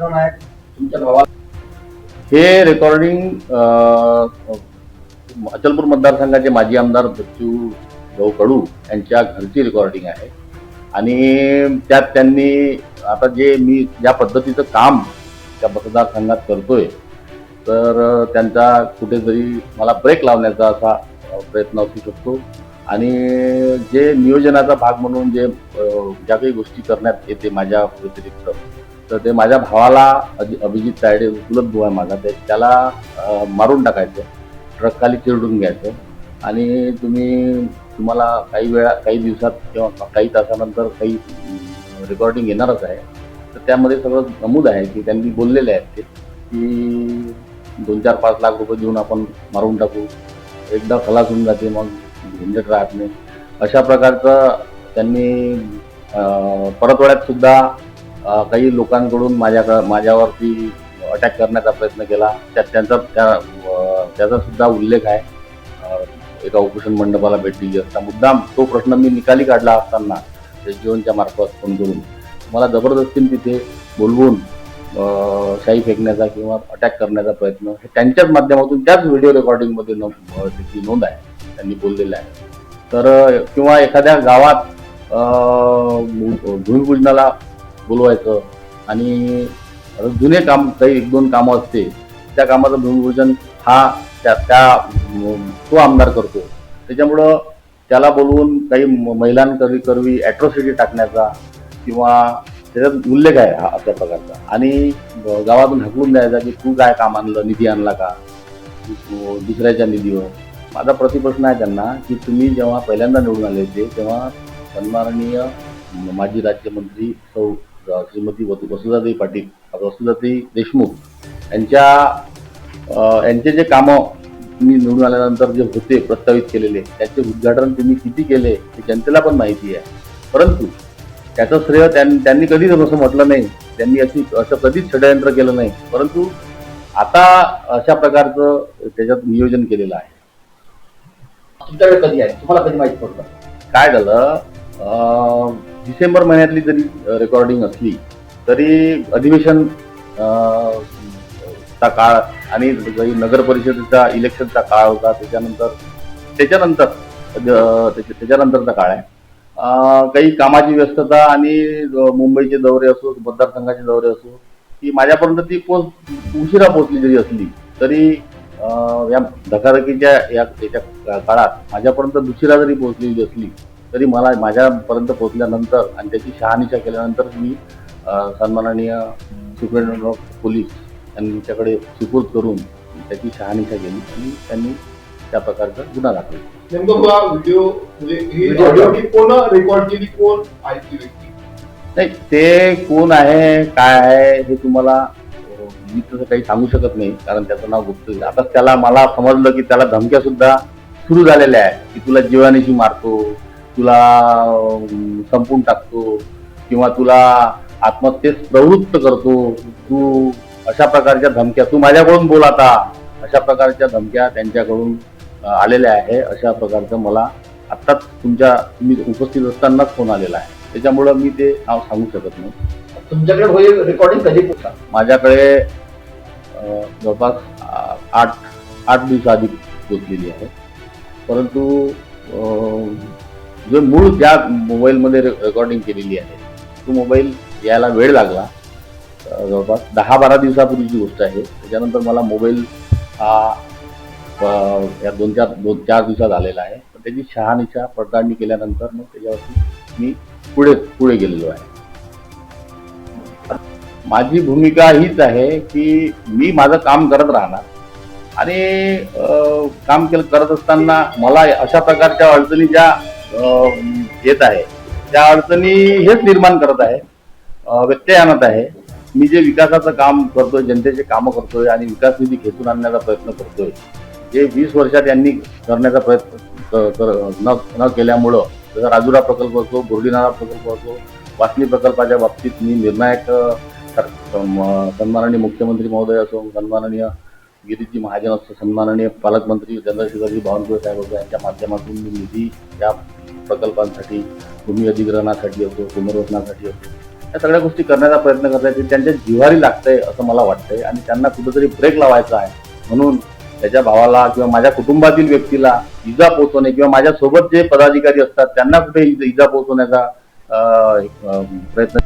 प्रकरण आहे तुमच्या भावाला? हे रेकॉर्डिंग अचलपूर मतदारसंघाचे माजी आमदार बच्चू भाऊ कडू यांच्या घरची रेकॉर्डिंग आहे आणि त्यात त्यांनी आता जे मी ज्या पद्धतीचं काम त्या मतदारसंघात करतोय तर त्यांचा कुठेतरी मला ब्रेक लावण्याचा असा प्रयत्न असू शकतो आणि जे नियोजनाचा भाग म्हणून जे ज्या काही गोष्टी करण्यात येते माझ्या व्यतिरिक्त तर ते माझ्या भावाला अभिजित तायडे चुलत भाऊ आहे माझा त्याला मारून टाकायचं, ट्रक खाली चिरडून घ्यायचं आणि तुम्हाला काही दिवसात किंवा काही तासानंतर काही रेकॉर्डिंग येणारच आहे. तर त्यामध्ये सगळं नमूद आहे की त्यांनी बोललेले आहेत ते की 2-4-5 लाख रुपये देऊन आपण मारून टाकू, एकदा खलास होऊन जाते मग झंझट राहत नाही, अशा प्रकारचं त्यांनी परतवाड्यात सुद्धा काही लोकांकडून माझ्यावरती अटॅक करण्याचा प्रयत्न केला. त्याचा सुद्धा उल्लेख आहे. एका उपोषण मंडपाला भेट दिली असता मुद्दाम तो प्रश्न मी निकाली काढला असताना जीवनच्या मार्फत फोन करून मला जबरदस्तीने तिथे बोलवून शाई फेकण्याचा किंवा अटॅक करण्याचा प्रयत्न हे त्यांच्याच माध्यमातून त्याच व्हिडिओ रेकॉर्डिंगमध्ये त्याची नोंद आहे, त्यांनी बोललेलं आहे. तर किंवा एखाद्या गावात भूमिपूजनाला बोलवायचं आणि जुने काम काही 1-2 कामं असते त्या कामाचं भूमिपूजन हा तो आमदार करतो. त्याच्यामुळं त्याला बोलवून काही महिलांकरवी ॲट्रॉसिटी टाकण्याचा किंवा त्याच्यात उल्लेख आहे हा अशा प्रकारचा आणि गावातून हकलून द्यायचा की तू काय काम आणलं, निधी आणला का दुसऱ्याच्या निधीवर. माझा प्रतिप्रश्न आहे त्यांना की तुम्ही जेव्हा पहिल्यांदा निवडून आले होते तेव्हा सन्माननीय माजी राज्यमंत्री सौ श्रीमती वसुधाताई देशमुख यांचे जे कामं तुम्ही निवडून आल्यानंतर जे होते प्रस्तावित केलेले त्याचे उद्घाटन तुम्ही किती केले हे जनतेला पण माहिती आहे. परंतु त्याचं श्रेय त्यांनी कधीच असं म्हटलं नाही, त्यांनी असं कधीच षडयंत्र केलं नाही. परंतु आता अशा प्रकारचं त्याच्यात नियोजन केलेलं आहे. तुमच्याकडे कधी आहे, तुम्हाला कधी माहिती पडलं? काय झालं, डिसेंबर महिन्यातली जरी रेकॉर्डिंग असली तरी अधिवेशन चा काळ आणि नगर परिषदेचा इलेक्शनचा काळ होता, त्याच्यानंतरचा काळ आहे. काही कामाची व्यस्तता आणि मुंबईचे दौरे असो, मतदारसंघाचे दौरे असो की माझ्यापर्यंत ती उशिरा पोहोचली जरी असली तरी या धकाधकीच्या याच्या काळात माझ्यापर्यंत दुसरा जरी पोहोचलेली असली तरी मला माझ्यापर्यंत पोहोचल्यानंतर आणि त्याची शहानिशा केल्यानंतर मी सन्माननीय सुप्रिंटेंडंट ऑफ पोलीस यांच्याकडे सुपूर्द करून त्याची शहानिशा केली आणि त्यांनी त्या प्रकारचा गुन्हा दाखल. नेमकं हा व्हिडिओ म्हणजे ऑडिओ कोण रेकॉर्ड केली, कोण आहे ती व्यक्ती? नाही, ते कोण आहे काय आहे हे तुम्हाला मी तसं काही सांगू शकत नाही कारण त्याचं नाव गुप्त. आता मला समजलं की त्याला धमक्या सुद्धा सुरू झालेल्या आहे की तुला जीवानीशी मारतो, तुला संपून टाकतो किंवा तुला आत्महत्येस प्रवृत्त करतो, तू अशा प्रकारच्या धमक्या, तू माझ्याकडून बोल आता, अशा प्रकारच्या धमक्या त्यांच्याकडून आलेल्या आहे. अशा प्रकारचं मला आत्ताच तुम्ही उपस्थित असतानाच फोन आलेला आहे. त्याच्यामुळं मी ते नाव सांगू शकत नाही. तुमच्याकडे रेकॉर्डिंग कधी पोहोचला? माझ्याकडे जवळपास 8 दिवसाआधी पोचलेली आहे. परंतु जो मूळ ज्या मोबाईलमध्ये रेकॉर्डिंग केलेली आहे तो मोबाईल यायला वेळ लागला, जवळपास 10-12 दिवसापूर्वीची गोष्ट आहे. त्याच्यानंतर मला मोबाईल हा या 2-4 दिवसात आलेला आहे. पण त्याची शहानिशा पडताळणी केल्यानंतर मग त्याच्यावरती मी पुढे गेलेलो आहे. माझी भूमिका हीच आहे की मी माझं काम करत राहणार आणि काम करत असताना मला अशा प्रकारच्या अडचणी ज्या येत आहे त्या अडचणी हेच निर्माण करत आहे, व्यत्यय आणत आहे. मी जे विकासाचं काम करतोय, जनतेचे कामं करतोय आणि विकास निधी खेचून आणण्याचा प्रयत्न करतोय, जे 20 वर्षात यांनी करण्याचा प्रयत्न न केल्यामुळं जसं राजुरा प्रकल्प असो, बोर्डीनाला प्रकल्प असो, वासनी प्रकल्पाच्या बाबतीत मी निर्णायक सन्माननीय मुख्यमंत्री महोदय असो, सन्माननीय गिरीजी महाजन असो, सन्माननीय पालकमंत्री चंद्रशेखरजी बावनकुळे साहेब असो यांच्या माध्यमातून निधी या प्रकल्पांसाठी, भूमी अधिग्रहणासाठी असो, पुनर्वसनासाठी असो या सगळ्या गोष्टी करण्याचा प्रयत्न करतायत. ते त्यांच्या जिव्हारी लागतंय असं मला वाटतंय आणि त्यांना कुठेतरी ब्रेक लावायचा आहे. म्हणून त्याच्या भावाला किंवा माझ्या कुटुंबातील व्यक्तीला इजा पोहोचवणे किंवा माझ्यासोबत जे पदाधिकारी असतात त्यांना कुठे इजा पोहोचवण्याचा प्रयत्न